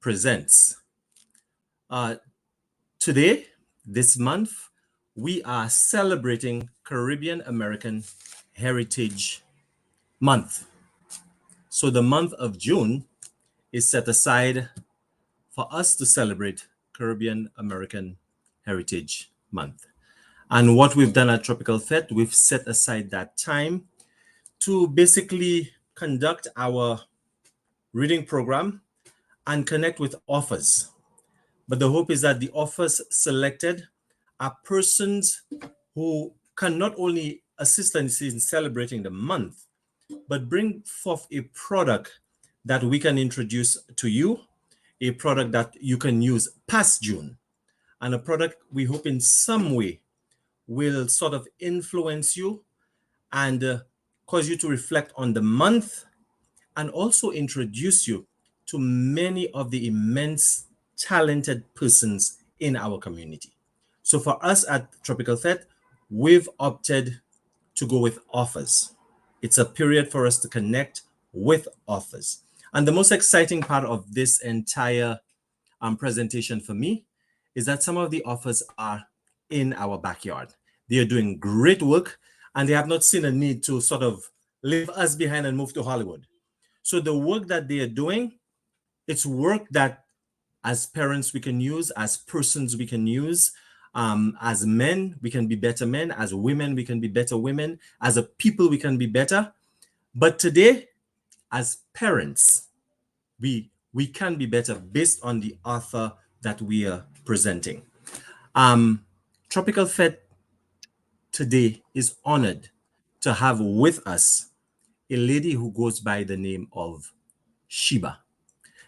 presents. Uh, Today, this month, we are celebrating Caribbean American Heritage Month. So the month of June is set aside for us to celebrate Caribbean American Heritage Month. And what we've done at Tropical Fete, we've set aside that time to basically conduct our reading program and connect with authors. But the hope is that the authors selected are persons who can not only assist us in celebrating the month, but bring forth a product that we can introduce to you, a product that you can use past June, and a product we hope in some way will sort of influence you and cause you to reflect on the month and also introduce you to many of the immense talented persons in our community. So for us at Tropical Fete, we've opted to go with authors. It's a period for us to connect with authors. And the most exciting part of this entire presentation for me is that some of the authors are in our backyard. They are doing great work and they have not seen a need to sort of leave us behind and move to Hollywood. So the work that they are doing, it's work that as parents we can use, as persons we can use, as men we can be better men, as women we can be better women, as a people we can be better. But today, as parents, we can be better based on the author that we are presenting. Tropical Fete today is honored to have with us a lady who goes by the name of Sheba.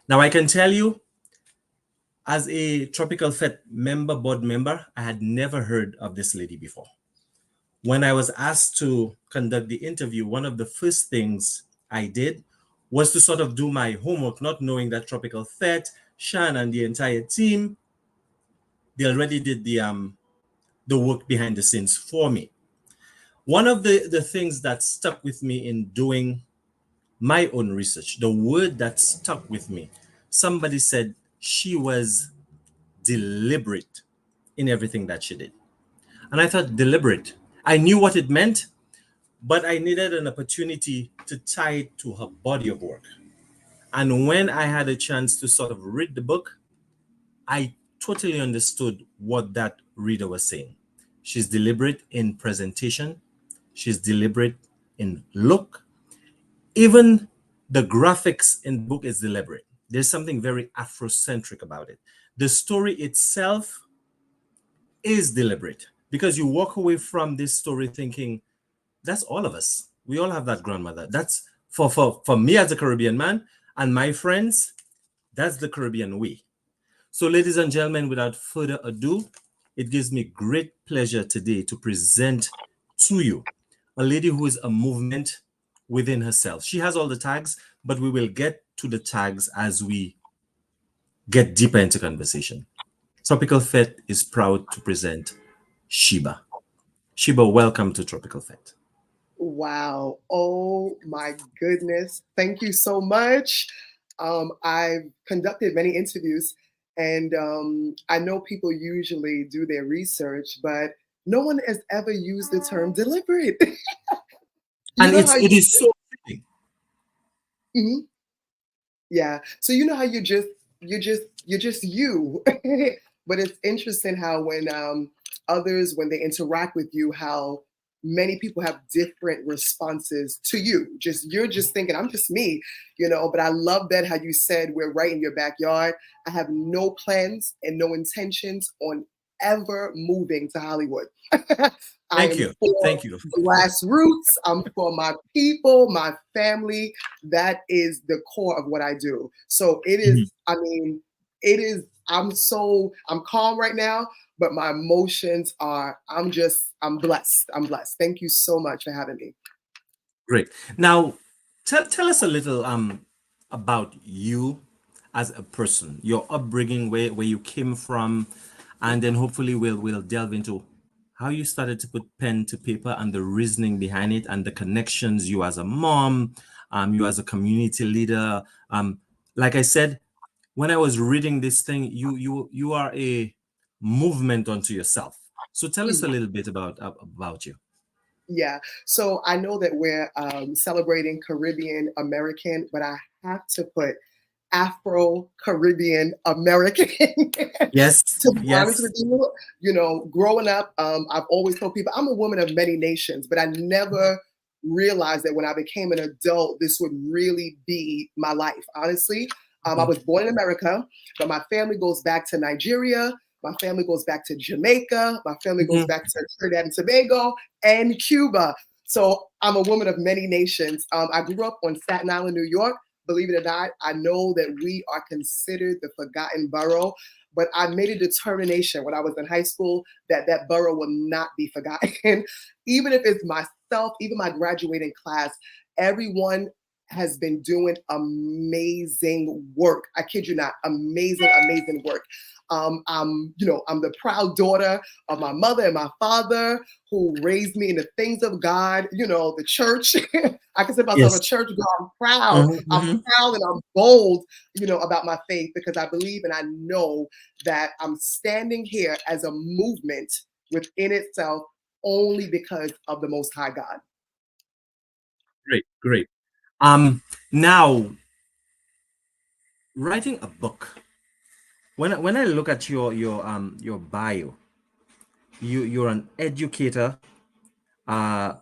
Now, I can tell you, as a Tropical Fete board member, I had never heard of this lady before. When I was asked to conduct the interview, one of the first things I did was to sort of do my homework, not knowing that Tropical Fete, Shan, and the entire team, they already did the work behind the scenes for me. One of the things that stuck with me in doing my own research, the word that stuck with me, somebody said she was deliberate in everything that she did. And I thought, deliberate. I knew what it meant, but I needed an opportunity to tie it to her body of work. And when I had a chance to sort of read the book, I totally understood what that reader was saying. She's deliberate in presentation. She's deliberate in look. Even the graphics in the book is deliberate. There's something very Afrocentric about it. The story itself is deliberate because you walk away from this story thinking, that's all of us. We all have that grandmother. That's for me as a Caribbean man and my friends, that's the Caribbean way. So ladies and gentlemen, without further ado, it gives me great pleasure today to present to you a lady who is a movement within herself. She has all the tags, but we will get to the tags as we get deeper into conversation. Tropical Fete is proud to present Sheba. Sheba, welcome to Tropical Fete. Wow. Oh my goodness. Thank you so much. I've conducted many interviews and I know people usually do their research, but no one has ever used the term deliberate. And it is so fitting. Mhm. Yeah. So you know how you're just you. But it's interesting how when others when they interact with you, how many people have different responses to you. Just you're just thinking, I'm just me, but I love that how you said we're right in your backyard. I have no plans and no intentions on ever moving to Hollywood. I Thank am you. for Thank you. grassroots. I'm for my people, my family. That is the core of what I do. So it is, I mean, it is, I'm calm right now, but my emotions are, I'm blessed. I'm blessed. Thank you so much for having me. Great. Now, tell us a little about you as a person, your upbringing, where you came from, and then hopefully we'll delve into how you started to put pen to paper and the reasoning behind it and the connections you as a mom, you as a community leader. Like I said, when I was reading this thing, you are a movement unto yourself. So tell us a Mhm. little bit about you. Yeah. So I know that we're celebrating Caribbean American, but I have to put Afro Caribbean American. Yes, To be honest with yes. you, growing up, I've always told people I'm a woman of many nations, but I never realized that when I became an adult, this would really be my life. Honestly, I Mhm, was born in America, but my family goes back to Nigeria. My family goes back to Jamaica. My family goes mhm. back to Trinidad and Tobago and Cuba. So I'm a woman of many nations. I grew up on Staten Island, New York. Believe it or not, I know that we are considered the forgotten borough, but I made a determination when I was in high school that that borough will not be forgotten. Even if it's myself, even my graduating class, everyone has been doing amazing work. I kid you not, amazing, amazing work. I'm the proud daughter of my mother and my father who raised me in the things of God, the church. I consider myself a Yes. church girl. I'm proud. Mhm, I'm mhm. proud and I'm bold, about my faith because I believe and I know that I'm standing here as a movement within itself only because of the Most High God. Great, great. Now writing a book. When I look at your bio, you're an educator, uh,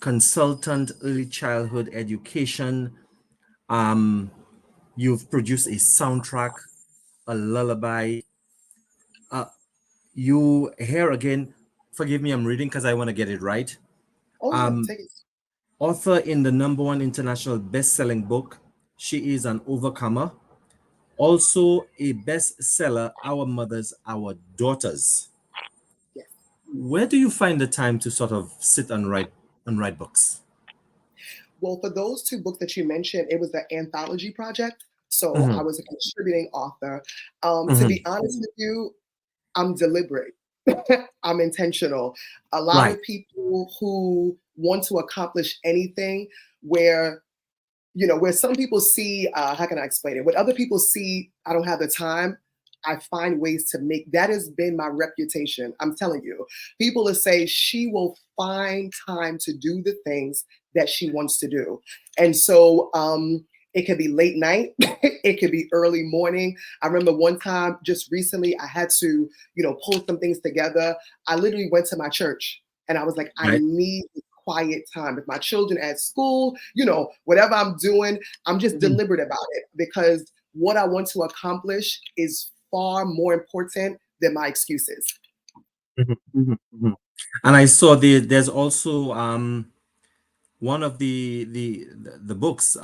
consultant, early childhood education. Um, you've produced a soundtrack, a lullaby. Uh, you here again. Forgive me, I'm reading because I want to get it right. Oh yeah, Um, take it. author in the number one international best-selling book. She is an overcomer. Also a bestseller, Our Mothers, Our Daughters. Yes. Where do you find the time to sort of sit and write books? Well, for those two books that you mentioned, it was an anthology project. So I Hmm. was a contributing author. To be Hmm. honest with you, I'm deliberate. I'm intentional. A lot Right, of people who want to accomplish anything where where some people see, how can I explain it? When other people see I don't have the time, I find ways to make that has been my reputation. I'm telling you, people will say she will find time to do the things that she wants to do. And so it could be late night, it could be early morning. I remember one time just recently, I had to, pull some things together. I literally went to my church and I was like, I right. need quiet time. If my children at school, whatever I'm doing, I'm just Mhm, deliberate about it because what I want to accomplish is far more important than my excuses. mhm, mhm, mhm. And I saw there's also one of the books,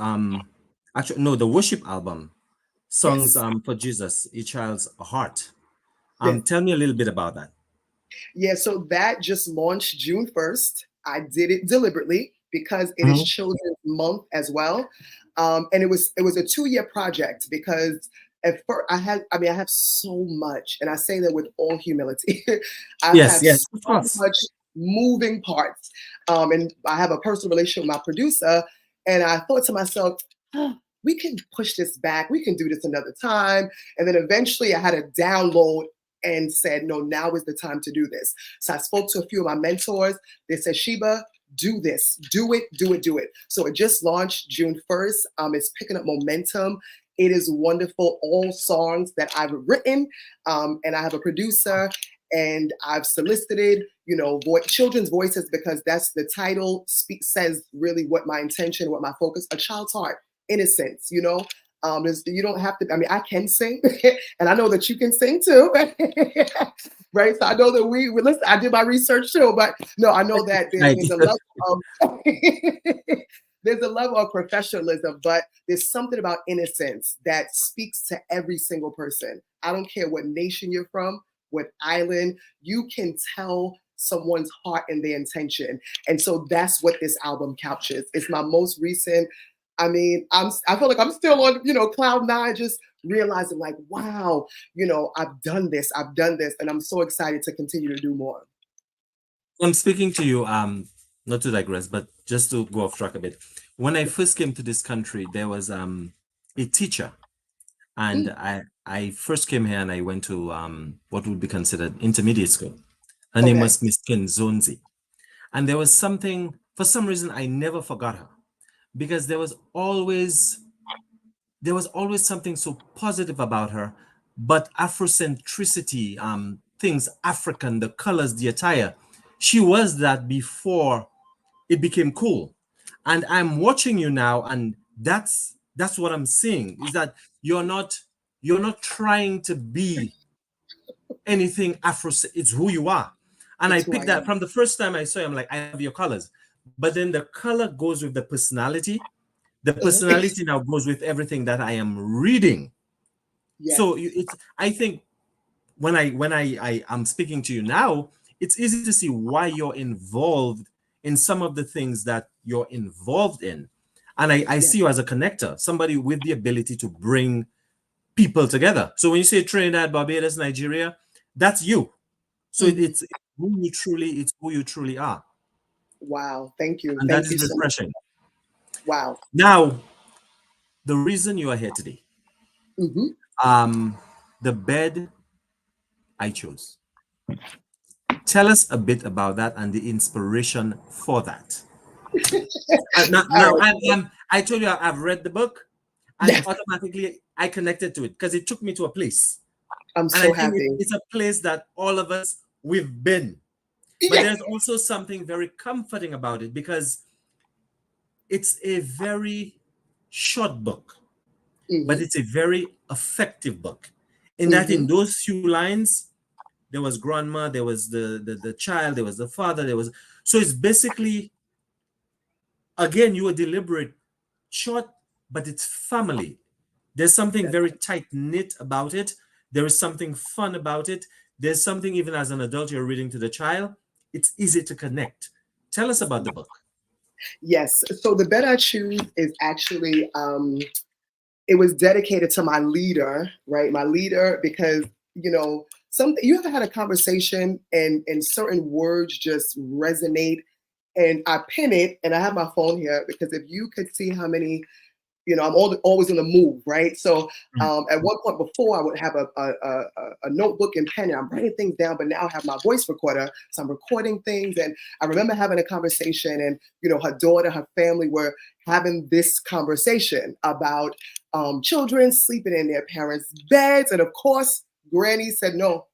actually no, the worship album, Songs Yes. for Jesus, A Child's Heart. Yes. Tell me a little bit about that. Yeah, so that just launched June 1st. I did it deliberately because it is Mhm. Children's Month as well. And it was a 2-year project because at first I have so much, and I say that with all humility. I've Yes, had yes, so of course. much moving parts. And I have a personal relationship with my producer, and I thought to myself, "Huh, we can push this back. We can do this another time." And then eventually I had a download and said, no, now is the time to do this. So I spoke to a few of my mentors. They said, Sheba, do this, do it, do it, do it. So it just launched June 1st. It's picking up momentum. It is wonderful. All songs that I've written, and I have a producer, and I've solicited, children's voices because that's the title says really what my intention, what my focus, a child's heart, innocence, you don't have to. I mean, I can sing, and I know that you can sing too, right? So I know that listen. I did my research too, but no, I know that Right. there's a level of there's a level of professionalism, but there's something about innocence that speaks to every single person. I don't care what nation you're from, what island, you can tell someone's heart and their intention. And so that's what this album captures. It's my most recent. I mean, I feel like I'm still on, cloud nine, just realizing like, wow, I've done this, and I'm so excited to continue to do more. I'm speaking to you, not to digress, but just to go off track a bit. When I first came to this country, there was a teacher, And I first came here and I went to what would be considered intermediate school. Her name Okay. was Miss Kinzonzi. And there was something, for some reason, I never forgot her because there was always something so positive about her, but Afrocentricity, things African, the colors, the attire, she was that before it became cool. And I'm watching you now, and that's what I'm seeing is that you're not trying to be anything Afro. It's who you are. And I It's who I picked that am. from the first time I saw you. I'm like, I love your colors. But then the color goes with the personality. The personality now goes with everything that I am reading. Yes. So it's I think when I am speaking to you now, it's easy to see why you're involved in some of the things that you're involved in. And I Yes. see you as a connector, somebody with the ability to bring people together. So when you say Trinidad, Barbados, Nigeria, that's you. So Mhm. it's who you truly are. Wow. Thank you. And that Thank is you so much. refreshing. Wow. Now, the reason you are here today, Hmm. um, the bed I chose. Tell us a bit about that and the inspiration for that. All Now right. I told you I've read the book, and Yes. automatically I connected to it because it took me to a place, I'm and I so think happy. it's a place that all of us we've been. But Yes. there's also something very comforting about it because it's a very short book, but Hmm. it's a very effective book. In that, in Hmm. those few lines, there was grandma, there was the child, there was the father, there was so it's basically again you were deliberate, short, but it's family. There's something very tight knit about it. There is something fun about it. There's something even as an adult you're reading to the child. It's easy to connect. Tell us about the book. Yes. So the bed I choose is actually it was dedicated to my leader, right? My leader, because some you ever had a conversation and certain words just resonate, and I pin it and I have my phone here because if you could see how many, I'm always on the move, right? So Mm. at one point before, I would have a notebook and pen, and I'm writing things down. But now I have my voice recorder, so I'm recording things. And I remember having a conversation, and her daughter, her family were having this conversation about children sleeping in their parents' beds, and of course, Granny said no,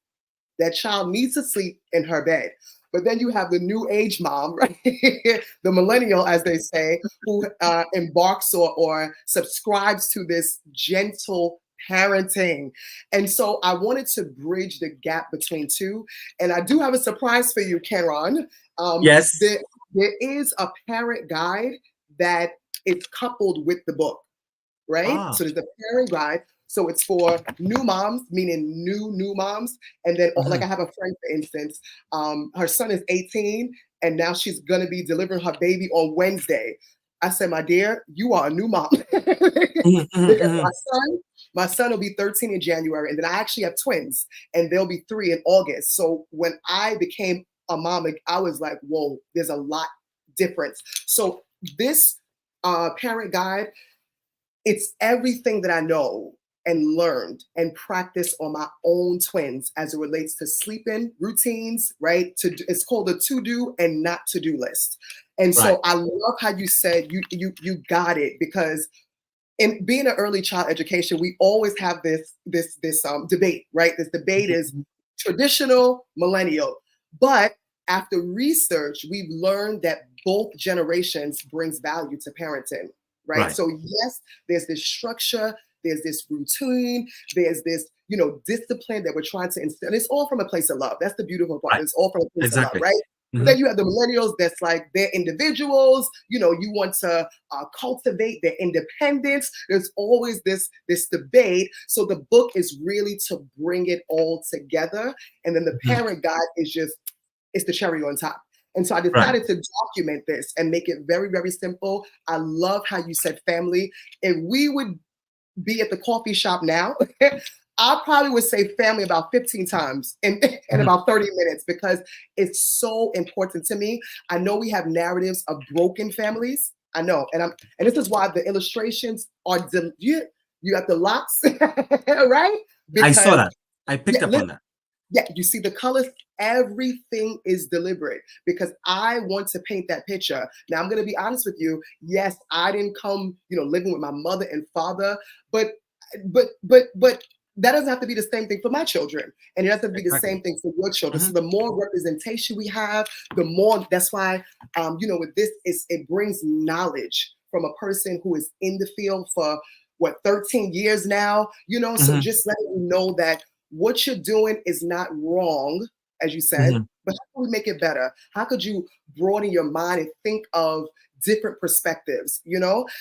that child needs to sleep in her bed. But then you have the new age mom, right? The millennial, as they say, who embarks or subscribes to this gentle parenting. And so I wanted to bridge the gap between two. And I do have a surprise for you, Keran. Yes. There is a parent guide that is coupled with the book, right? Ah. So there's the parent guide. So it's for new moms, meaning new moms. And then, like, Mhm. I have a friend, for instance, her son is 18, and now she's gonna be delivering her baby on Wednesday. I said, my dear, you are a new mom. Mhm, mhm, Because mhm. my son will be 13 in January, and then I actually have twins, and they'll be 3 in August. So when I became a mom, I was like, whoa, there's a lot difference. So this parent guide, it's everything that I know and learned and practiced on my own twins as it relates to sleeping routines, right? It's called a to-do and not to-do list. And Right. so I love how you said you got it, because in being an early child education, we always have this debate, right? This debate is Mhm. traditional, millennial. But after research, we've learned that both generations brings value to parenting, right? Right. So yes, there's this structure, there's this routine, there's this, discipline that we're trying to instill. And it's all from a place of love. That's the beautiful part. Right. It's all from a place of love, Exactly. right? But Mhm. then you have the millennials that's like they're individuals, you want to cultivate their independence. There's always this debate. So the book is really to bring it all together, and then the Mhm. parent guide is just it's the cherry on top. And so I Right. decided to document this and make it very, very simple. I love how you said family. If we would be at the coffee shop now, I probably would say family about 15 times in Mhm. about 30 minutes, because it's so important to me. I know we have narratives of broken families. I know. And this is why the illustrations are You got the locks, right? I saw Because that. I yeah, picked up on that. yeah, you see the colors, everything is deliberate because I want to paint that picture. Now I'm gonna be honest with you. Yes, I didn't come, living with my mother and father, but but that doesn't have to be the same thing for my children. And it doesn't have to be the Exactly. same thing for your children. Hmm. So the more representation we have, the more that's why with this it brings knowledge from a person who is in the field for what 13 years now, so Hmm. just letting you know that what you're doing is not wrong, as you said, Hmm. but how can we make it better? How could you broaden your mind and think of different perspectives,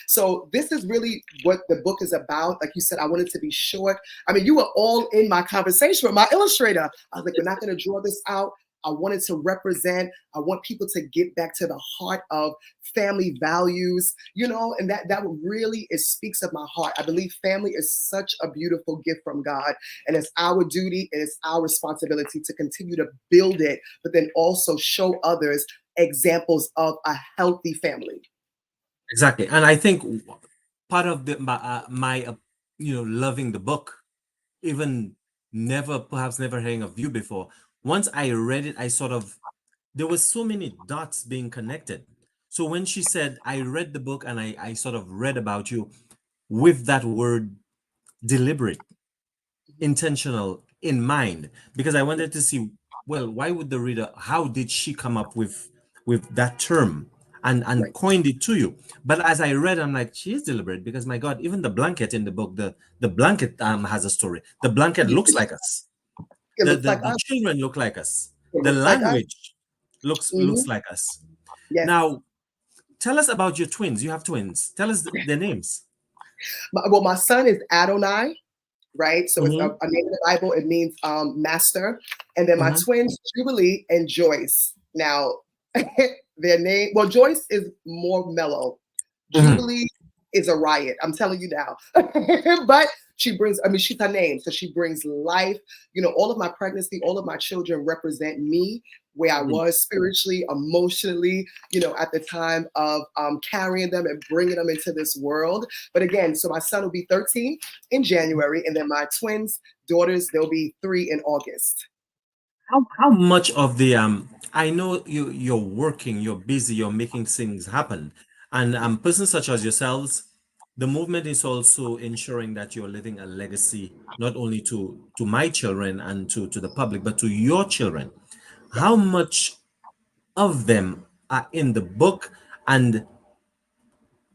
So this is really what the book is about. Like you said, I wanted to be short. I mean, you were all in my conversation with my illustrator. I was like, we're not going to draw this out. I wanted to represent, I want people to get back to the heart of family values, and that really it speaks of my heart. I believe family is such a beautiful gift from God, and it's our duty and it's our responsibility to continue to build it, but then also show others examples of a healthy family. Exactly. And I think part of my loving the book, even perhaps never hearing of you before. Once I read it, I sort of there was so many dots being connected. So when she said, I read the book and I sort of read about you with that word deliberate, intentional in mind, because I wanted to see, well, why would the reader, how did she come up with that term and Right. coined it to you? But as I read, I'm like, she is deliberate because my God, even the blanket in the book, the blanket has a story. The blanket looks like us. It The, looks the like the us. children look like us. It The looks like us. language looks Hmm. like us. Yes. Now, tell us about your twins. You have twins. Tell us their names. Well, my son is Adonai, right? So it's Mm-hmm. a name in the Bible. It means master. And then my Mm-hmm. twins, Jubilee and Joyce. Now, their name, well, Joyce is more mellow. Mm-hmm. Jubilee is a riot. I'm telling you now. But she brings, I mean, she's her name. So she brings life. All of my pregnancy, all of my children represent me, where I Mm-hmm. was spiritually, emotionally, at the time of carrying them and bringing them into this world. But again, so my son will be 13 in January, and then my twins, daughters, they'll be 3 in August. How much of the I know you're working, you're busy, you're making things happen. And persons such as yourselves, the movement is also ensuring that you're leaving a legacy not only to my children and to the public, but to your children. Yeah, How much of them are in the book, and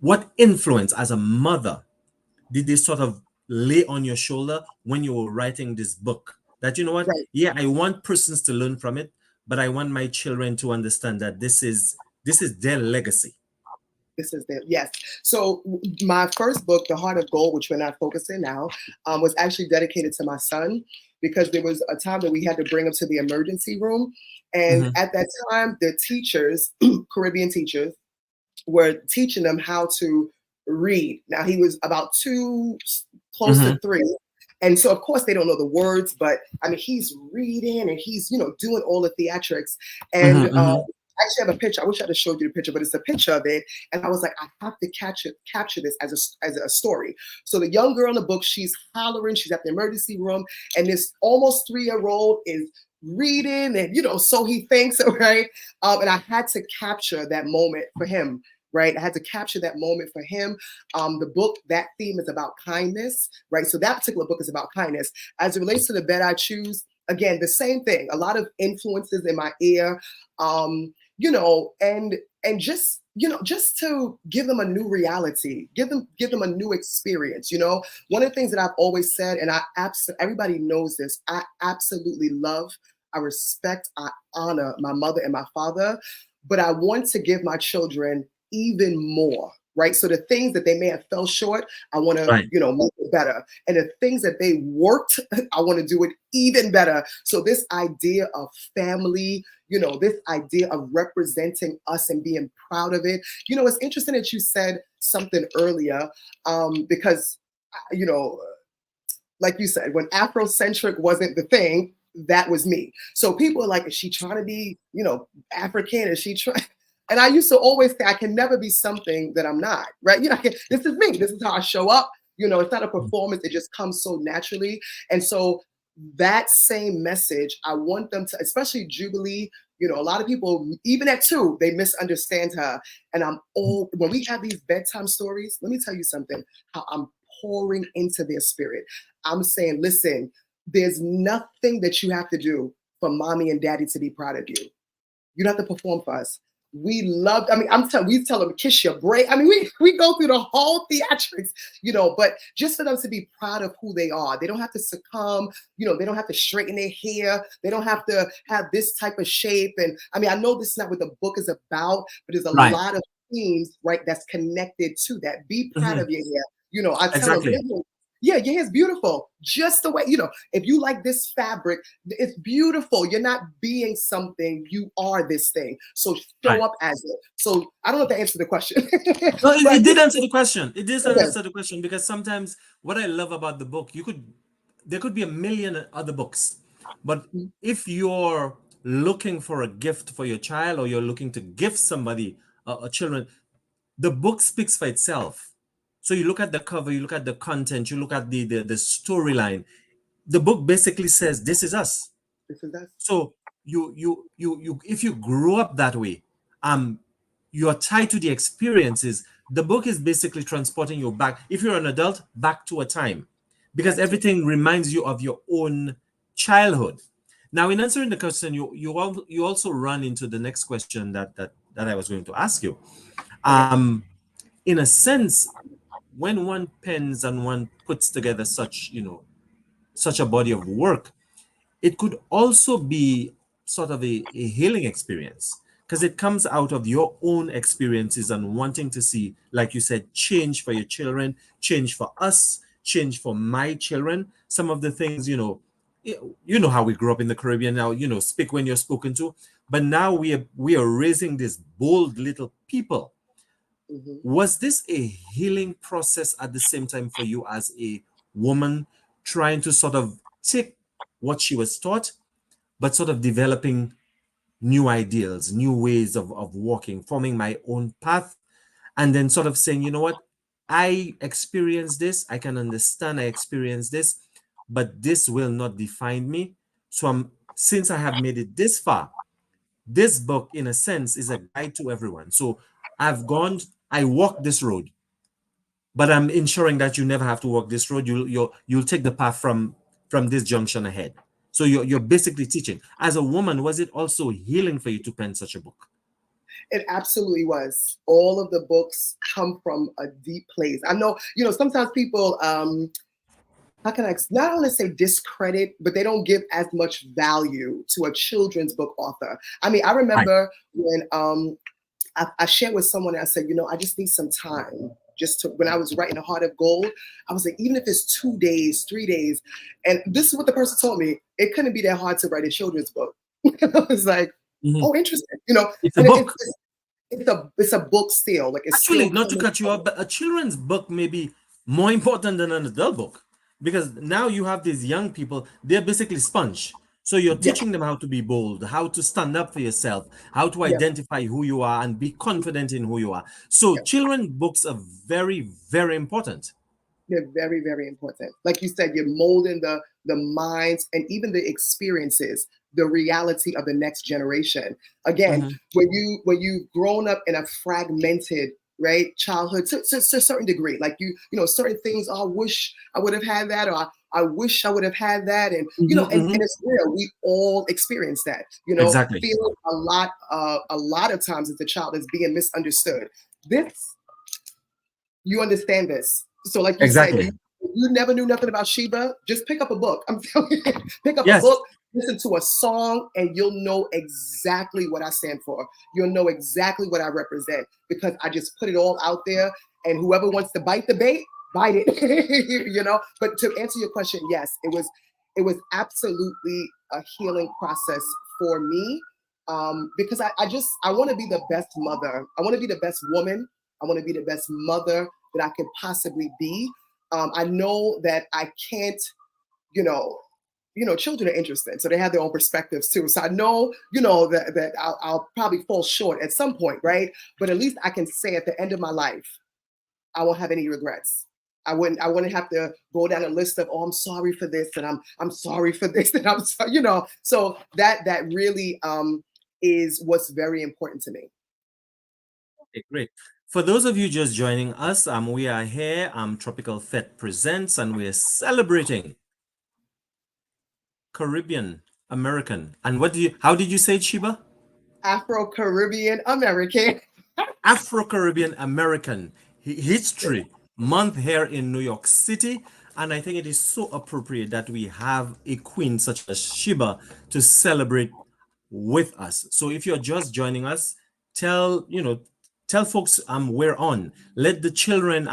what influence as a mother did they sort of lay on your shoulder when you were writing this book? That you know what? right. Yeah, I want persons to learn from it, but I want my children to understand that this is their legacy. This is the yes. So my first book, The Heart of Gold, which we're not focusing now, was actually dedicated to my son because there was a time that we had to bring him to the emergency room, and Hmm. at that time, the teachers, Caribbean teachers, were teaching them how to read. Now he was about 2, close to Hmm. 3. And so, of course, they don't know the words, but I mean, he's reading and he's, doing all the theatrics. And Hmm. Hmm. I actually have a picture. I wish I'd have showed you the picture, but it's a picture of it. And I was like, I have to capture this as a story. So the young girl in the book, she's hollering. She's at the emergency room, and this almost 3-year-old is reading, and so he thinks, right? And I had to capture that moment for him. Right, I had to capture that moment for him. The book, that theme is about kindness, right? So that particular book is about kindness. As it relates to the bed I choose, again, the same thing. A lot of influences in my ear, and just to give them a new reality, give them a new experience. One of the things that I've always said, and everybody knows this, I absolutely love, I respect, I honor my mother and my father, but I want to give my children even more, right? So the things that they may have fell short, I want to, Right. make it better. And the things that they worked, I want to do it even better. So this idea of family, this idea of representing us and being proud of it. It's interesting that you said something earlier, because, you know, like you said, when Afrocentric wasn't the thing, that was me. So people are like, is she trying to be, African? Is she trying? And I used to always say, I can never be something that I'm not, right? This is me. This is how I show up. It's not a performance. It just comes so naturally. And so that same message, I want them to, especially Jubilee, a lot of people, even at 2, they misunderstand her. And when we have these bedtime stories, let me tell you something, how I'm pouring into their spirit. I'm saying, listen, there's nothing that you have to do for mommy and daddy to be proud of you. You don't have to perform for us. We loved, we tell them, kiss your break. We go through the whole theatrics, but just for them to be proud of who they are. They don't have to succumb, they don't have to straighten their hair. They don't have to have this type of shape. And I know this is not what the book is about, but there's a Right. lot of themes, right, that's connected to that. Be proud of your hair. I tell them, Exactly. yeah, your hair's beautiful. Just the way, if you like this fabric, it's beautiful. You're not being something, you are this thing. So show Right. up as it. So I don't know if that answered the question. No, But it did answer the question. It did okay. answer the question because sometimes what I love about the book, there could be a million other books, but if you're looking for a gift for your child or you're looking to gift somebody, children, the book speaks for itself. So you look at the cover, you look at the content, you look at the storyline. The book basically says, "This is us." This is us. So you if you grew up that way, um, you are tied to the experiences. The book is basically transporting you back, if you're an adult, back to a time, because Back to everything reminds you of your own childhood. Now, in answering the question, you also run into the next question that I was going to ask you. okay. Um, in a sense, when one pens and one puts together such a body of work, it could also be sort of a healing experience because it comes out of your own experiences and wanting to see, like you said, change for your children, change for us, change for my children. Some of the things, you know how we grew up in the Caribbean now, speak when you're spoken to. But now we are raising these bold little people. Hmm. Was this a healing process at the same time for you as a woman trying to sort of take what she was taught, but sort of developing new ideals, new ways of walking, forming my own path, and then sort of saying, you know what, I experienced this, I can understand I experienced this, but this will not define me. So since I have made it this far, this book, in a sense, is a guide to everyone. So I walked this road, but I'm ensuring that you never have to walk this road. You'll take the path from this junction ahead. So you're basically teaching. As a woman, was it also healing for you to pen such a book? It absolutely was. All of the books come from a deep place. I know, sometimes people, how can I not only say discredit, but they don't give as much value to a children's book author. I Right. remember when I shared with someone, I said, I just need some time. When I was writing The Heart of Gold, I was like, even if it's 2 days, 3 days. And this is what the person told me. It couldn't be that hard to write a children's book. I was like, Mhm. oh, interesting. It's a And book. it's a book still. Like it's Actually, still not to coming cut you from. off, but a children's book may be more important than an adult book because now you have these young people, they're basically sponge. So you're Yeah, teaching them how to be bold, how to stand up for yourself, how to yeah, identify who you are and be confident in who you are. So yeah. children books are very, very important. They're very, very important. Like you said, you're molding the minds and even the experiences, the reality of the next generation. Again, Mhm. when you've grown up in a fragmented, right, childhood to a certain degree, like certain things, oh, I wish I would have had that, or I wish I would have had that, and Mhm, and mhm. it's real. We all experience that. Exactly. Feeling a lot of times as a child is being misunderstood. This you understand this. So, like you said, Exactly. you never knew nothing about Sheba. Just pick up a book. I'm telling you, pick up a Yes. book, listen to a song, and you'll know exactly what I stand for. You'll know exactly what I represent because I just put it all out there. And whoever wants to bite the bait, bite it. But to answer your question, yes, it was absolutely a healing process for me. Because I want to be the best mother. I want to be the best woman. I want to be the best mother that I could possibly be. I know that I can't, you know, children are interesting, so they have their own perspectives too. So I know, that I'll probably fall short at some point, right? But at least I can say at the end of my life, I won't have any regrets. I wouldn't have to go down a list of, oh, I'm sorry for this, and I'm sorry for this, and I'm sorry, So that really is what's very important to me. Okay, great. For those of you just joining us, we are here. Tropicalfete presents, and we're celebrating Caribbean American. And how did you say it, Sheba? Afro-Caribbean American. Afro-Caribbean American History Month here in New York City. And I think it is so appropriate that we have a queen such as Sheba to celebrate with us. So if you're just joining us, tell folks we're on. Let the children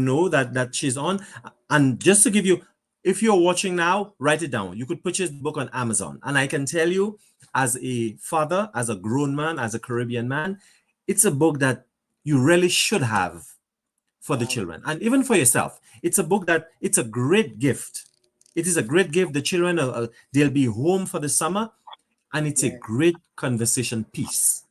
know that she's on. And just to give you, if you're watching now, write it down. You could purchase the book on Amazon. And I can tell you, as a father, as a grown man, as a Caribbean man, it's a book that you really should have for the children and even for yourself. It's a book that it's a great gift. It is a great gift. The children, they'll be home for the summer, and it's a Yeah. great conversation piece.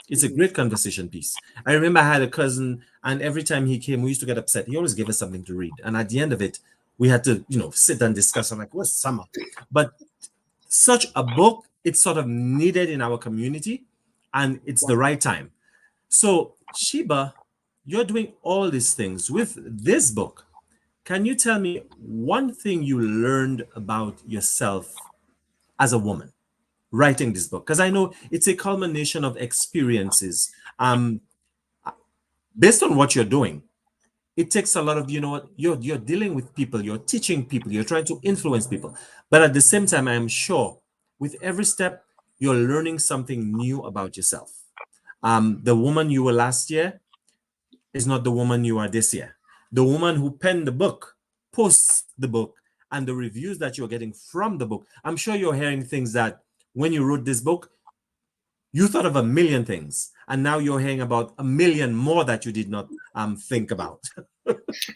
It's a Mhm. great conversation piece. I remember I had a cousin, and every time he came, we used to get upset. He always gave us something to read. And at the end of it, we had to, sit and discuss. I'm like, what's summer? But such a book, it's sort of needed in our community, and it's Wow. the right time. So, Sheba, you're doing all these things with this book. Can you tell me one thing you learned about yourself as a woman writing this book? Because I know it's a culmination of experiences. Based on what you're doing, it takes a lot of, what you're dealing with people, you're teaching people, you're trying to influence people. But at the same time, I am sure with every step, you're learning something new about yourself. The woman you were last year is not the woman you are this year. The woman who penned the book posts the book, and the reviews that you're getting from the book. I'm sure you're hearing things that when you wrote this book, you thought of a million things, and now you're hearing about a million more that you did not think about.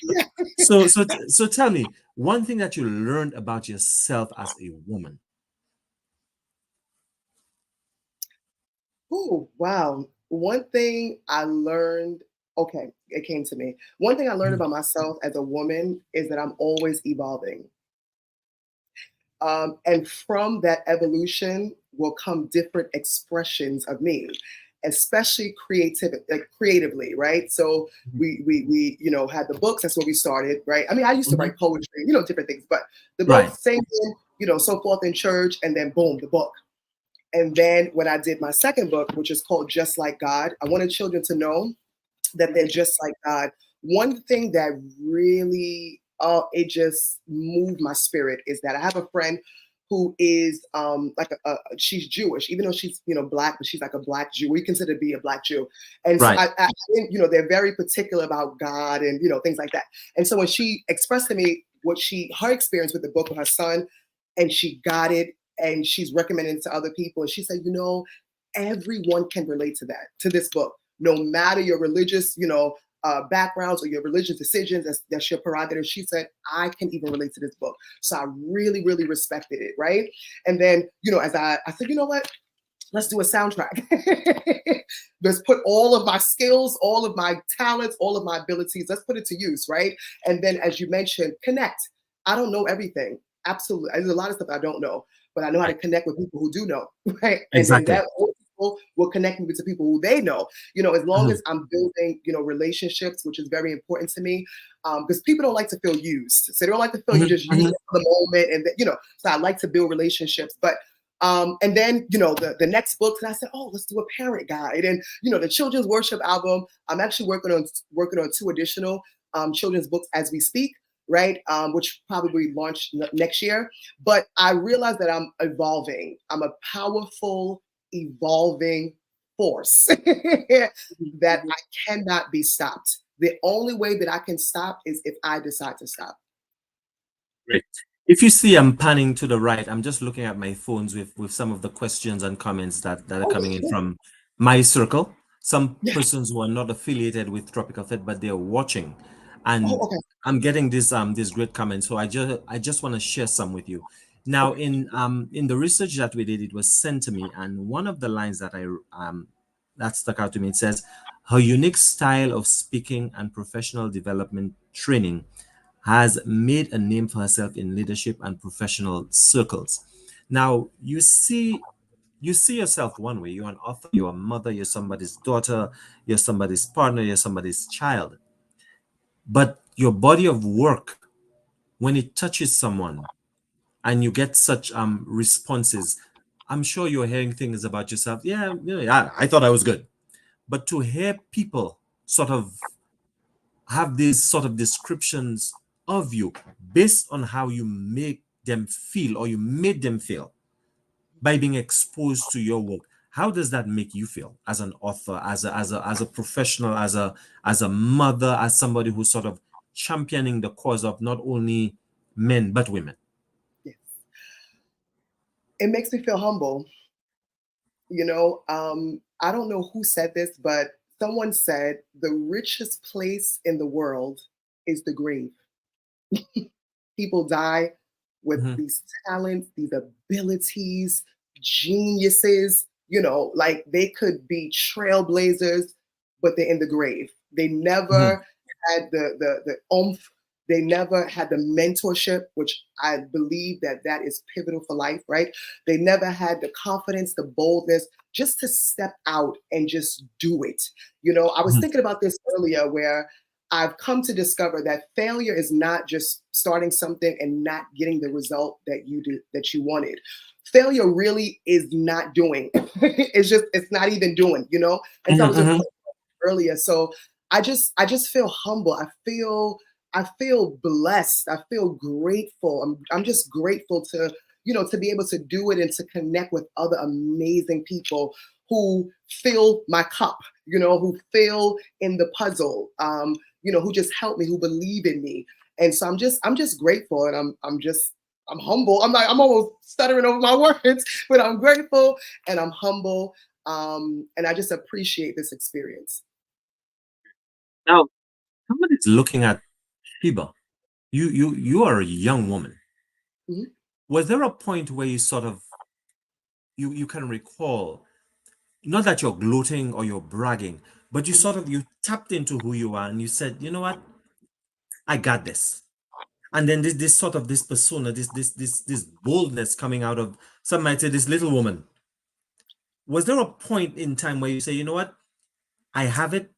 Yeah. So tell me one thing that you learned about yourself as a woman. Oh, wow. One thing I learned, okay, it came to me. One thing I learned Mhm. about myself as a woman is that I'm always evolving. And from that evolution will come different expressions of me, especially creatively, right? So we had the books. That's where we started, right? I mean, I used to Mhm. write poetry, different things, but the Right. books, same thing, so forth in church, and then boom, the book. And then when I did my second book, which is called Just Like God, I wanted children to know that they're just like God. One thing that really, it just moved my spirit is that I have a friend who is like she's Jewish, even though she's black, but she's like a black Jew. We consider to be a black Jew, and so Right. I think they're very particular about God and things like that. And so when she expressed to me what her experience with the book with her son, and she got it, and she's recommending it to other people, and she said, everyone can relate to this book, no matter your religious, backgrounds or your religious decisions. That's your prerogative. She said, I can even relate to this book. So I really, really respected it, right? And then, as I said, you know what? Let's do a soundtrack. Let's put all of my skills, all of my talents, all of my abilities, let's put it to use, right? And then, as you mentioned, connect. I don't know everything. Absolutely. There's a lot of stuff I don't know, but I know how to Right. connect with people who do know, right? And then Exactly. that people will connect me to people who they know, as long Mhm. as I'm building, relationships, which is very important to me, because people don't like to feel used. So they don't like to feel you Mhm. just use Mhm. it for the moment. And, so I like to build relationships. But and then, the next book, and I said, oh, let's do a parent guide. And, the children's worship album, I'm actually working on two additional children's books as we speak, right? Which probably launch next year. But I realized that I'm evolving. I'm a powerful, evolving force that I cannot be stopped. The only way that I can stop is if I decide to stop. Great. If you see I'm panning to the right, I'm just looking at my phones with some of the questions and comments that are Oh, coming in yeah. from my circle. Some Yeah. persons who are not affiliated with Tropicalfete, but they're watching, Oh, and okay. I'm getting this great comments. So I just want to share some with you. Now, Okay. in the research that we did, it was sent to me, and one of the lines that I that stuck out to me, it says, Her unique style of speaking and professional development training has made a name for herself in leadership and professional circles. Now, you see yourself one way. You're an author, you're a mother, you're somebody's daughter, you're somebody's partner, you're somebody's child. But your body of work, when it touches someone and you get such responses, I'm sure you're hearing things about yourself. Yeah, yeah, I thought I was good. But to hear people sort of have these sort of descriptions of you based on how you make them feel or you made them feel by being exposed to your work, how does that make you feel as an author, as a professional, as a mother, as somebody who's sort of championing the cause of not only men but women? Yes. It makes me feel humble. You know, I don't know who said this, but someone said the richest place in the world is the grave. People die with Mhm, these talents, these abilities, geniuses, like they could be trailblazers, but they're in the grave. They mhm, never had the oomph. They never had the mentorship, which I believe that is pivotal for life, right? They never had the confidence, the boldness, just to step out and just do it. I was mhm, thinking about this earlier where I've come to discover that failure is not just starting something and not getting the result that you wanted. Failure really is not doing. It's not even doing. And so I mhm, was mhm, reflecting earlier. So I just feel humble. I feel blessed. I feel grateful. I'm just grateful to be able to do it and to connect with other amazing people who fill my cup, who fill in the puzzle, who just help me, who believe in me. And so I'm just grateful, and I'm humble. I'm almost stuttering over my words, but I'm grateful and I'm humble. And I just appreciate this experience. now, somebody's looking at Sheba. You are a young woman. Mhm. Was there a point where you sort of you can recall, not that you're gloating or you're bragging, but you Mhm. sort of you tapped into who you are and you said, you know what, I got this. And then this sort of this persona, this boldness coming out of, some might say, this little woman. Was there a point in time where you say, you know what, I have it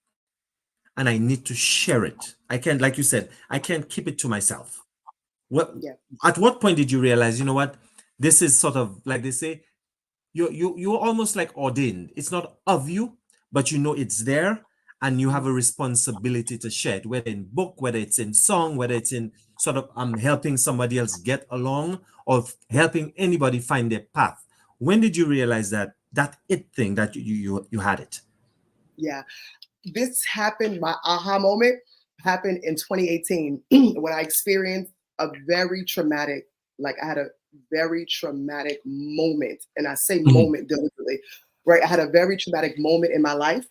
and I need to share it? I can't, like you said, I can't keep it to myself. What Yeah. at what point did you realize, you know what, this is sort of like they say, you're almost like ordained. It's not of you, but you know it's there, and you have a responsibility to share it, whether in book, whether it's in song, whether it's in sort of helping somebody else get along, or helping anybody find their path. When did you realize that it thing that you had it? Yeah. This happened, my aha moment happened in 2018 when I experienced a very traumatic, like I had a very traumatic moment. And I say Mhm, moment deliberately, right? I had a very traumatic moment in my life.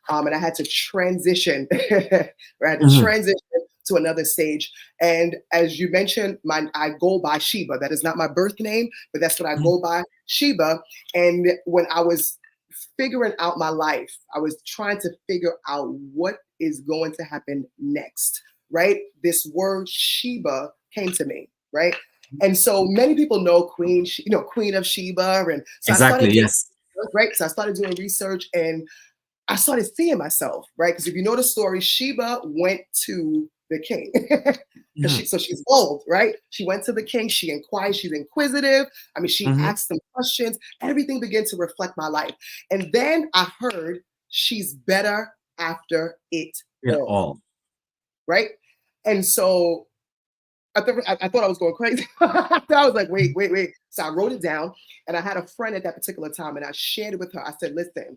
And I had to transition, right? I had to mhm, transition to another stage. And as you mentioned, I go by Sheba. That is not my birth name, but that's what I mhm, go by, Sheba. And when I was figuring out my life, I was trying to figure out what is going to happen next, right? This word Sheba came to me, right? And so many people know Queen, Queen of Sheba. And so I exactly, started doing, yes. right? So I started doing research and I started seeing myself, right? Because if you know the story, Sheba went to the king. Mhm, So she's bold, right? She went to the king, she inquired, she's inquisitive. I mean, she mhm. asked them questions. Everything began to reflect my life. And then I heard she's better after it It all, all. right? And so I thought I was going crazy. I was like, wait, wait, wait. So I wrote it down, and I had a friend at that particular time, and I shared it with her. I said, listen,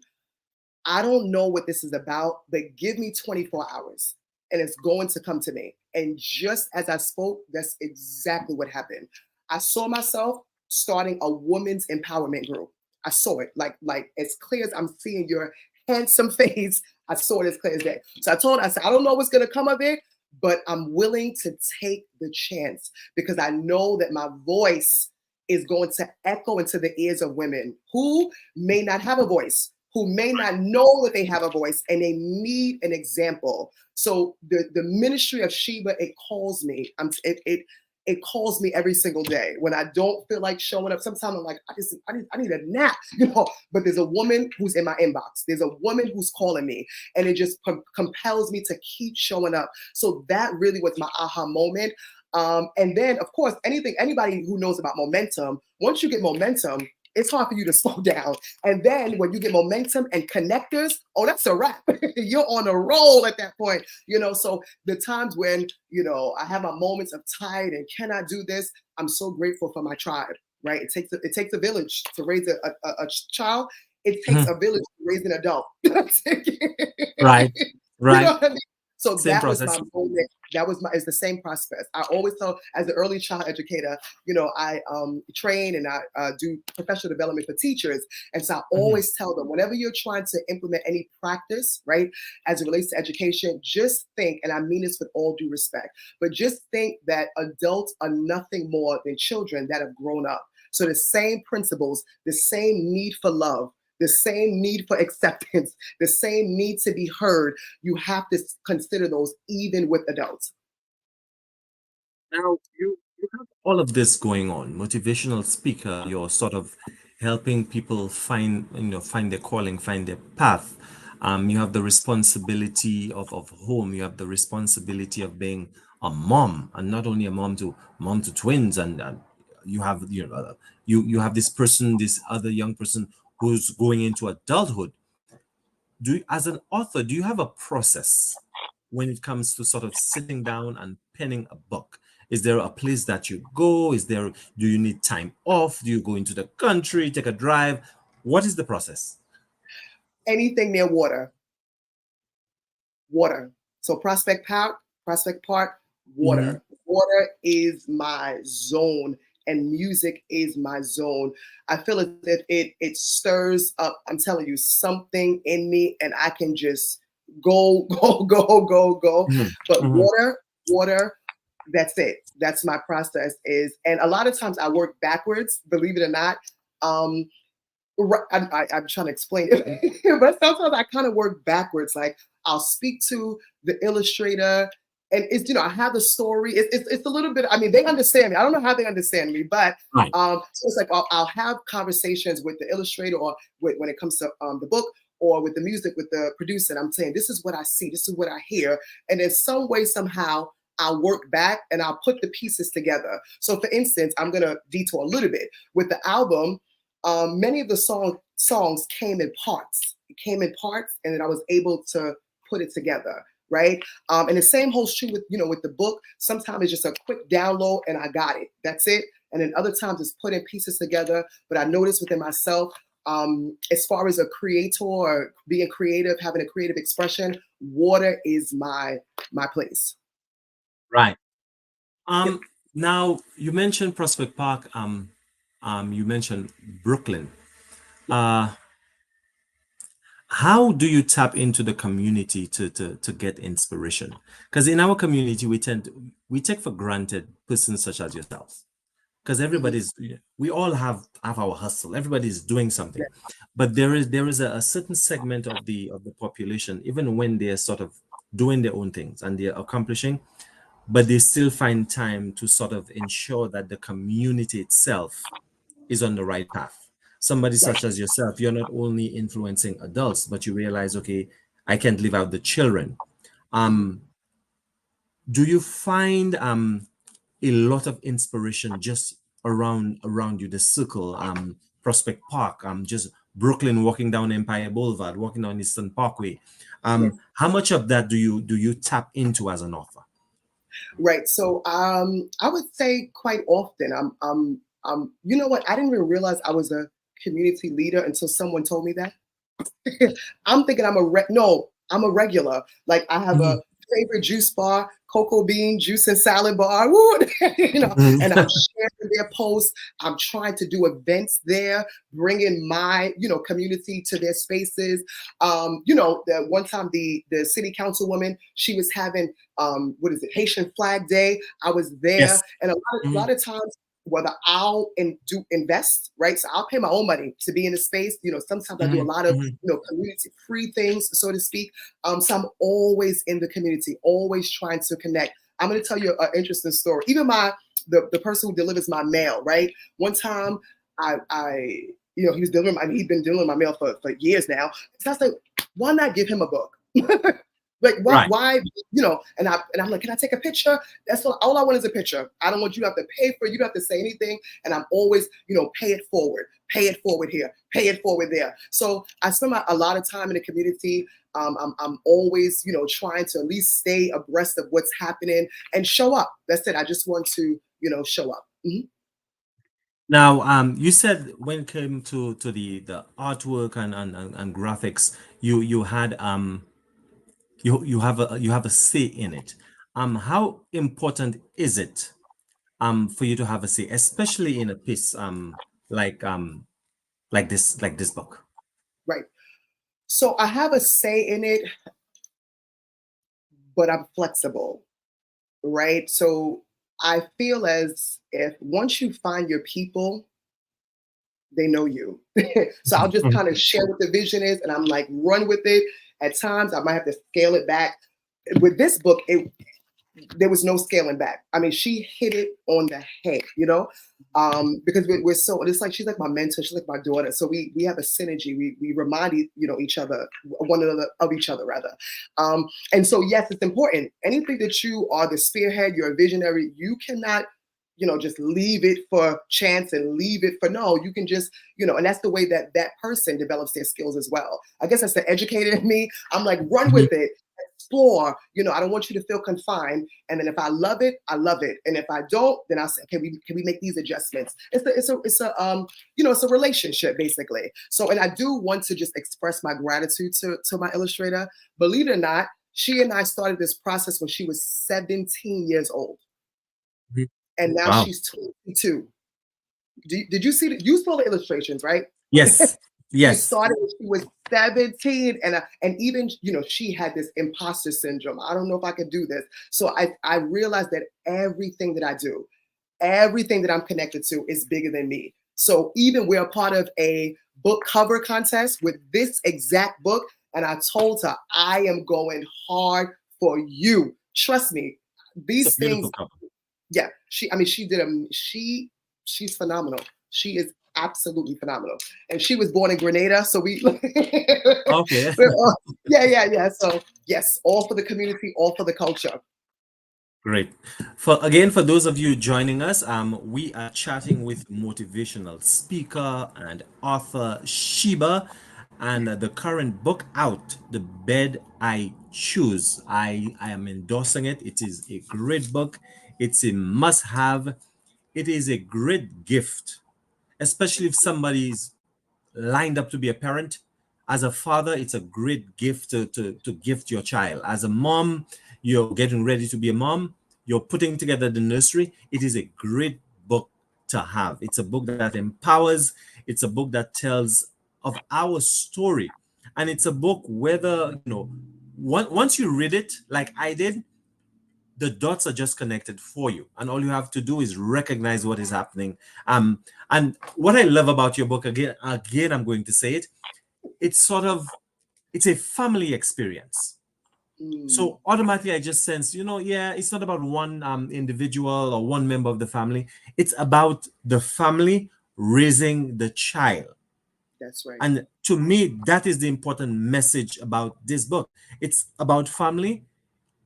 I don't know what this is about, but give me 24 hours and it's going to come to me. And just as I spoke, that's exactly what happened. I saw myself starting a women's empowerment group. I saw it like as clear as I'm seeing your handsome face. I saw it as clear as day. So I told her, I said, I don't know what's gonna come of it, but I'm willing to take the chance because I know that my voice is going to echo into the ears of women who may not have a voice, who may not know that they have a voice and they need an example. So the ministry of Sheba, it calls me. It calls me every single day when I don't feel like showing up. Sometimes I'm like, I need a nap, But there's a woman who's in my inbox. There's a woman who's calling me, and it just compels me to keep showing up. So that really was my aha moment. And then, of course, anybody who knows about momentum, once you get momentum, it's hard for you to slow down. And then when you get momentum and connectors, oh, that's a wrap. You're on a roll at that point, So the times when, I have my moments of tired and cannot do this, I'm so grateful for my tribe, right? It takes a village to raise a child. It takes a village to raise an adult. Right, You know right. what I mean? So Same that was my process. moment. It's the same process. I always tell, as an early child educator, I train and I do professional development for teachers. And so I Mhm. always tell them, whenever you're trying to implement any practice, right, as it relates to education, just think, and I mean this with all due respect, but just think that adults are nothing more than children that have grown up. So the same principles, the same need for love, the same need for acceptance, the same need to be heard, you have to consider those even with adults. Now, you have all of this going on, motivational speaker, you're sort of helping people find their calling, find their path. You have the responsibility of home, you have the responsibility of being a mom, and not only a mom to twins, and you have you have this other young person who's going into adulthood. As an author, do you have a process when it comes to sort of sitting down and penning a book? Is there a place that you go? Do you need time off? Do you go into the country, take a drive? What is the process? Anything near water, water. So Prospect Park, Hmm. water. Water is my zone, and music is my zone. I feel as if it stirs up, I'm telling you, something in me, and I can just go, go. Hmm. But Hmm. water, that's it. That's my process is, and a lot of times I work backwards, believe it or not. Um, I'm trying to explain it, but sometimes I kind of work backwards. Like I'll speak to the illustrator, and it's I have the story. It's a little bit. I mean, they understand me. I don't know how they understand me, but Right. so it's like I'll have conversations with the illustrator, or when it comes to the book, or with the music with the producer. And I'm saying this is what I see, this is what I hear, and in some way, somehow. I'll work back and I'll put the pieces together. So, for instance, I'm gonna detour a little bit with the album. Many of the songs came in parts. It came in parts, and then I was able to put it together, right? And the same holds true with with the book. Sometimes it's just a quick download, and I got it. That's it. And then other times it's putting pieces together. But I noticed within myself, as far as a creator or being creative, having a creative expression, water is my place. Right. Yep. Now you mentioned Prospect Park. You mentioned Brooklyn. Uh, how do you tap into the community to get inspiration? Because in our community, we take for granted persons such as yourself. Because Mhm. we all have our hustle. Everybody's doing Yeah. something, but there is a certain segment of the population, even when they're sort of doing their own things and they're accomplishing, but they still find time to sort of ensure that the community itself is on the right path. Somebody Right. such as yourself, you're not only influencing adults, but you realize, okay, I can't leave out the children. Mhm. Um, do you find a lot of inspiration just around you, the circle, Prospect Park, just Brooklyn, walking down Empire Boulevard, walking down Eastern Parkway? Yes. How much of that do you tap into as an author? Right. So I would say quite often you know what? I didn't even realize I was a community leader until someone told me that. I'm thinking no, I'm a regular. Like I have a Mhm. favorite juice bar, cocoa bean juice and salad bar. Woo, and I'm sharing their posts. I'm trying to do events there, bringing my community to their spaces. The one time the city councilwoman, she was having what is it, Haitian Flag Day. I was there, Yes. and a lot Mhm. of times. whether I'll do invest, right? So I'll pay my own money to be in the space. Sometimes I do a Mhm, lot of mhm. community free things, so to speak. So I'm always in the community, always trying to connect. I'm going to tell you an interesting story. Even the person who delivers my mail, right? One time I he was delivering. I mean, he'd been delivering my mail for years now. So I was like, why not give him a book? Like Right. why and I'm like, can I take a picture? That's all I want is a picture. I don't want you to have to pay for it. You don't have to say anything. And I'm always, pay it forward here, pay it forward there. So I spend a lot of time in the community. I'm always, trying to at least stay abreast of what's happening and show up. That's it. I just want to, show up. Mhm. Now, you said when it came to the artwork and graphics, you had you have a say in it. How important is it for you to have a say, especially in a piece like like this book? Right. So I have a say in it, but I'm flexible, right? So I feel as if once you find your people, they know you. So I'll just Mhm. kind of share what the vision is and I'm like, run with it. At times I might have to scale it back. With this book, there was no scaling back. I mean, she hit it on the head, because we're so, it's like she's like my mentor, she's like my daughter. So we have a synergy. We remind each other, one another of each other rather. And so yes, it's important. Anything that you are the spearhead, you're a visionary, you cannot just leave it for chance and leave it for no. You can just, and that's the way that that person develops their skills as well. I guess that's the educated in me. I'm like, run Mhm. with it, explore. I don't want you to feel confined. And then if I love it, I love it. And if I don't, then I'll say, can we make these adjustments? It's a relationship basically. So, and I do want to just express my gratitude to my illustrator. Believe it or not, she and I started this process when she was 17 years old, Mhm. and now Wow. she's 22. Did you see you saw the illustrations, right? Yes. She Yes. started when she was 17, and even she had this imposter syndrome. I don't know if I could do this. So I realized that everything that I do, everything that I'm connected to is bigger than me. So even we're a part of a book cover contest with this exact book, and I told her I am going hard for you. Trust me, It's a these things. beautiful cover. Yeah, she's phenomenal. She is absolutely phenomenal. And she was born in Grenada, so Okay. yeah. So yes, all for the community, all for the culture. Great. For those of you joining us, we are chatting with motivational speaker and author Sheba, and the current book out, The Bed I Choose. I am endorsing it. It is a great book. It's a must-have. It is a great gift, especially if somebody's lined up to be a parent. As a father, it's a great gift to gift your child. As a mom, you're getting ready to be a mom, you're putting together the nursery. It is a great book to have. It's a book that empowers, it's a book that tells of our story. And it's a book, whether, once you read it, like I did, the dots are just connected for you, and all you have to do is recognize what is happening. And what I love about your book, again, I'm going to say it, it's sort of, it's a family experience. Mm, So automatically I just sense, yeah, it's not about one individual or one member of the family. It's about the family raising the child. that's right. And to me, that is the important message about this book. It's about family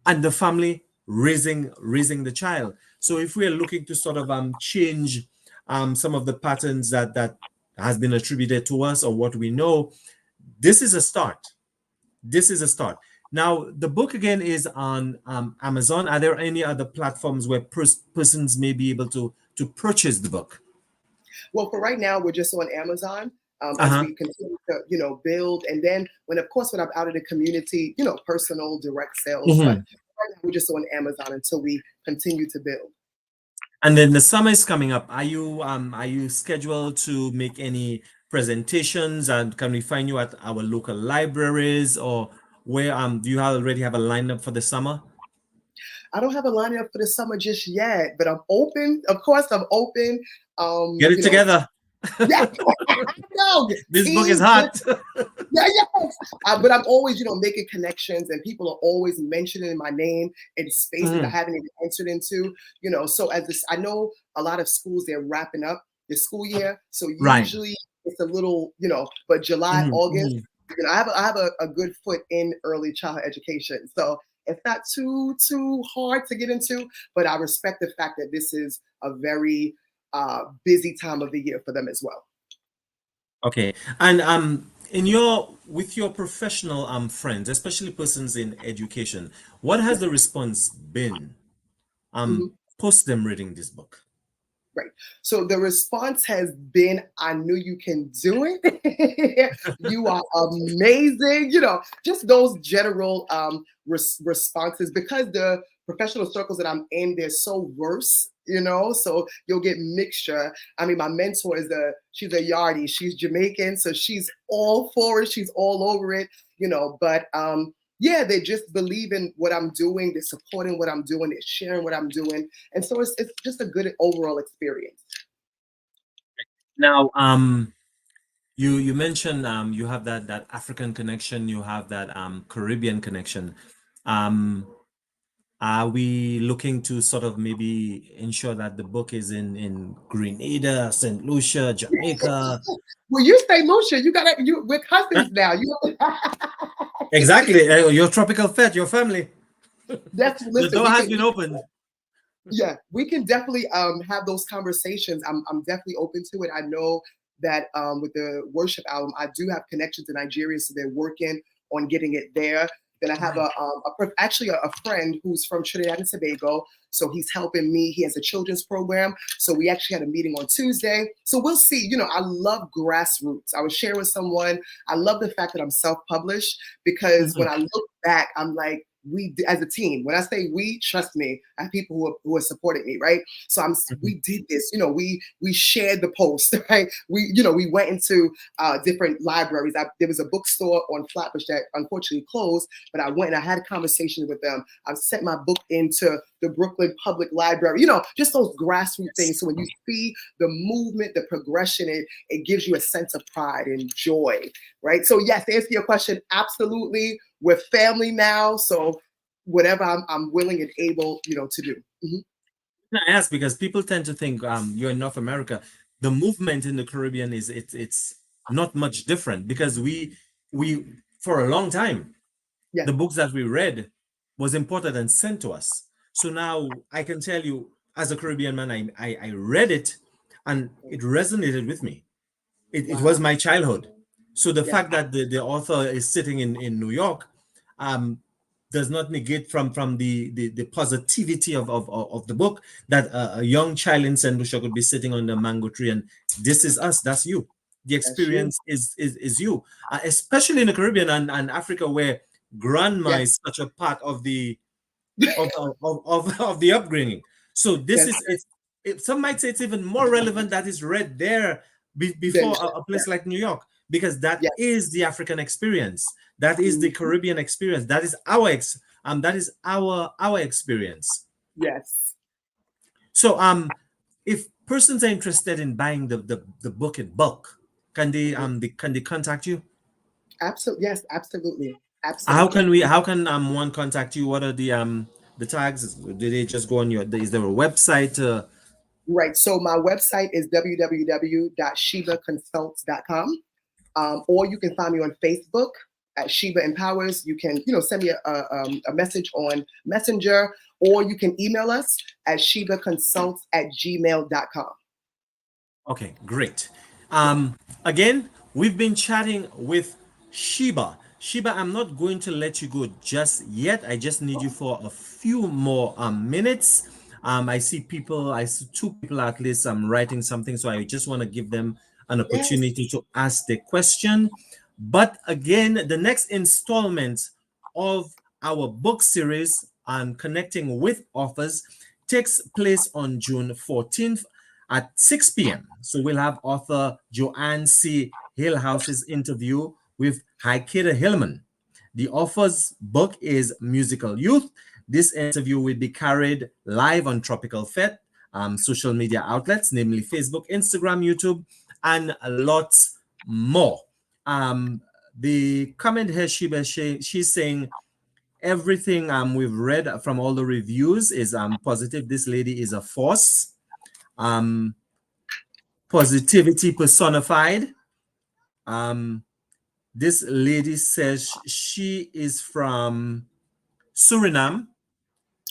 and the family raising the child. So if we are looking to sort of change some of the patterns that has been attributed to us or what we know, this is a start. This is a start. Now the book again is on Amazon. Are there any other platforms where persons may be able to purchase the book? Well, for right now, we're just on Amazon. As Uh-huh. we continue to, build, and then when I'm out in the community, personal direct sales. But Mhm. right now, we're just on Amazon until we continue to build. And then the summer is coming up. Are you scheduled to make any presentations, and can we find you at our local libraries, or where do you already have a lineup for the summer? I don't have a lineup for the summer just yet, but I'm open. Of course, I'm open. Get it You know, together. yeah, no, This book is teams, hot. yeah, yes. But I'm always, making connections, and people are always mentioning my name in spaces I Mhm. haven't even entered into. So as this, I know a lot of schools they're wrapping up the school year, so Right. usually it's a little, but July, Mhm, August, mhm. I have a good foot in early childhood education, so it's not too hard to get into. But I respect the fact that this is a very busy time of the year for them as well. Okay. And in your with your professional friends, especially persons in education, what has Yeah. the response been Mhm. post them reading this book? Right. So the response has been, I knew you can do it. You are amazing. Just those general responses, because the professional circles that I'm in, they're so verse, so you'll get mixture. I mean, my mentor she's a yardie. She's Jamaican, so she's all for it. She's all over it, but yeah, they just believe in what I'm doing. They're supporting what I'm doing. They're sharing what I'm doing. And so it's just a good overall experience. Now, you mentioned you have that African connection, you have that Caribbean connection. Um, are we looking to sort of maybe ensure that the book is in Grenada, St. Lucia, Jamaica? Well, you say Lucia, we're Uh, cousins now. exactly. Your tropical fete, your family. That's The listen, door we has can been opened. yeah, we can definitely have those conversations. I'm definitely open to it. I know that with the worship album, I do have connections in Nigeria, so they're working on getting it there. Then I have Right. actually a friend who's from Trinidad and Tobago, so he's helping me. He has a children's program, so we actually had a meeting on Tuesday. So we'll see. I love grassroots. I was sharing with someone. I love the fact that I'm self-published, because when Mhm. I look back, I'm like, we as a team. When I say we, trust me, I have people who are supporting me, right? So Mhm. we did this. We shared the post, right? We went into different libraries. There was a bookstore on Flatbush that unfortunately closed, but I went and I had a conversation with them. I've sent my book into the Brooklyn Public Library. Just those grassroots Yes. things. So when you see the movement, the progression, it gives you a sense of pride and joy, right? So yes, to answer your question, absolutely. We're family now, so whatever I'm willing and able, to do. Mhm. I ask because people tend to think you're in North America. The movement in the Caribbean it's not much different because we for a long time Yes, the books that we read was imported and sent to us. So now I can tell you, as a Caribbean man, I read it and it resonated with me. It was wow, my childhood. So the yes, fact that the author is sitting in New York um, does not negate from the positivity of the book that a young child in St. Lucia could be sitting on the mango tree and this is us, that's you. The that's you. experience is you, especially in the Caribbean and Africa where grandma Yes, is such a part of the of the upbringing. So this yes, is some might say it's even more relevant that is read there then before a yes, place like New York because that yes, is the African experience. That is the mm, Caribbean experience. That is our experience. yes, So if persons are interested in buying the book in bulk, mhm. can they contact you? Absolutely, yes, absolutely, absolutely. How can one contact you? What are the tags? Do they just go on your is there a website? Right. So my website is www.shebaconsults.com. Or you can find me on Facebook at Sheba Empowers. You can, send me a message on Messenger, or you can email us at shebaconsults@gmail.com. Okay, great. Yeah. Again, we've been chatting with Sheba. Sheba, I'm not going to let you go just yet. I just need you for a few more minutes. I see two people at least writing something, so I just want to give them an Yes. opportunity to ask the question. But again, the next installment of our book series on connecting with authors takes place on June 14th at 6 p.m. So we'll have author Joanne C. Hillhouse's interview with Haikeda Hillman. The author's book is Musical Youth. This interview will be carried live on Tropicalfete social media outlets, namely Facebook, Instagram, YouTube, and lots more. The comment here, Sheba, she's saying everything we've read from all the reviews is positive. This lady is a force. Positivity personified. This lady says she is from Suriname.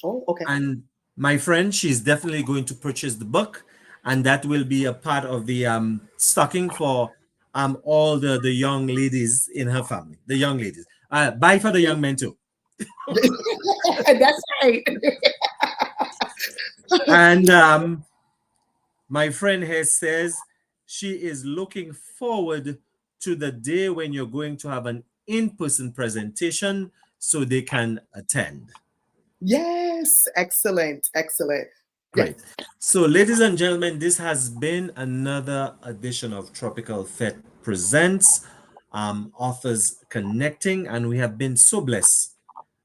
Oh, okay. And my friend, she's definitely going to purchase the book, and that will be a part of the stocking for all the young ladies in her family. The young ladies. Buy for the young men too. That's right. And my friend here says she is looking forward to the day when you're going to have an in-person presentation so they can attend. Yes, excellent, excellent. Yes. Great. So, ladies and gentlemen, this has been another edition of Tropicalfete Presents, Authors Connecting, and we have been so blessed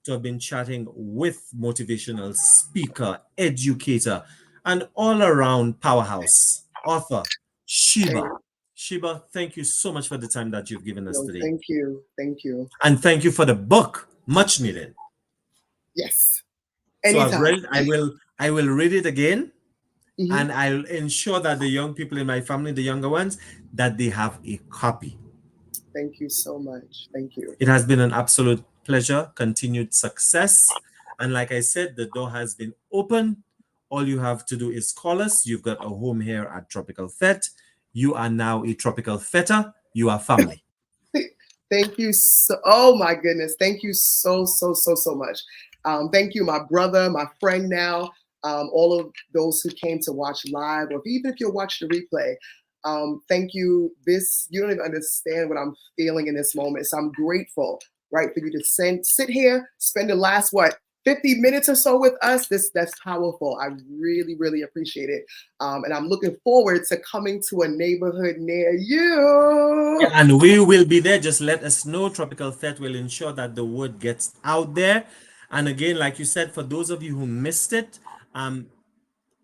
to have been chatting with motivational speaker, educator, and all-around powerhouse author, Thank Sheba. Sheba, thank you so much for the time that you've given us you. today. Thank you. Thank you. And thank you for the book, much needed. Yes. So I've Anytime. read, I will read it again, Mhm. and I'll ensure that the young people in my family, the younger ones, that they have a copy. Thank you so much. Thank you. It has been an absolute pleasure, continued success. And like I said, the door has been open. All you have to do is call us. You've got a home here at Tropicalfete. You are now a Tropicalfeter. You are family. Thank you so, oh my goodness. Thank you so much. Thank you, my brother, my friend now, all of those who came to watch live, or even if you'll watch the replay. Thank you. You don't even understand what I'm feeling in this moment. So I'm grateful, right, for you to sit here, spend the last, 50 minutes or so with us. That's powerful. I really appreciate it. And I'm looking forward to coming to a neighborhood near you. And we will be there. Just let us know. Tropicalfete will ensure that the word gets out there. And again, like you said, for those of you who missed it,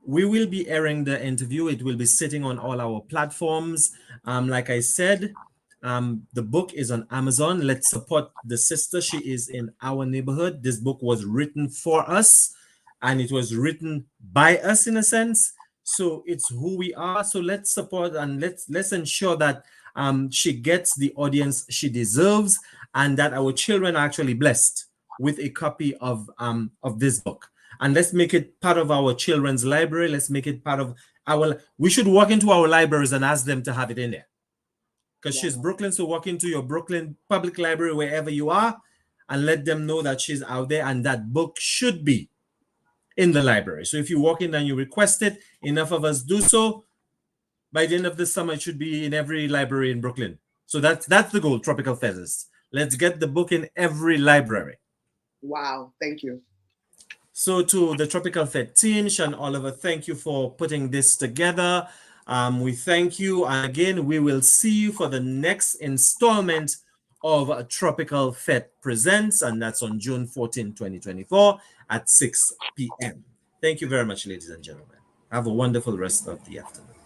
we will be airing the interview. It will be sitting on all our platforms. Like I said, the book is on Amazon. Let's support the sister. She is in our neighborhood. This book was written for us, and it was written by us in a sense. So it's who we are. So let's support, and let's ensure that she gets the audience she deserves, and that our children are actually blessed with a copy of this book. And let's make it part of our children's library. Let's make it part of we should walk into our libraries and ask them to have it in there. Because she's Brooklyn, so walk into your Brooklyn public library, wherever you are, and let them know that she's out there, and that book should be in the library. So if you walk in and you request it, enough of us do so. By the end of the summer, it should be in every library in Brooklyn. So that's the goal, Tropicalfete. Let's get the book in every library. Wow, thank you. So to the Tropicalfete team, Sean Oliver, thank you for putting this together. We thank you. And again, we will see you for the next installment of Tropicalfete Presents, and that's on June 14, 2024 at 6 p.m. Thank you very much, ladies and gentlemen. Have a wonderful rest of the afternoon.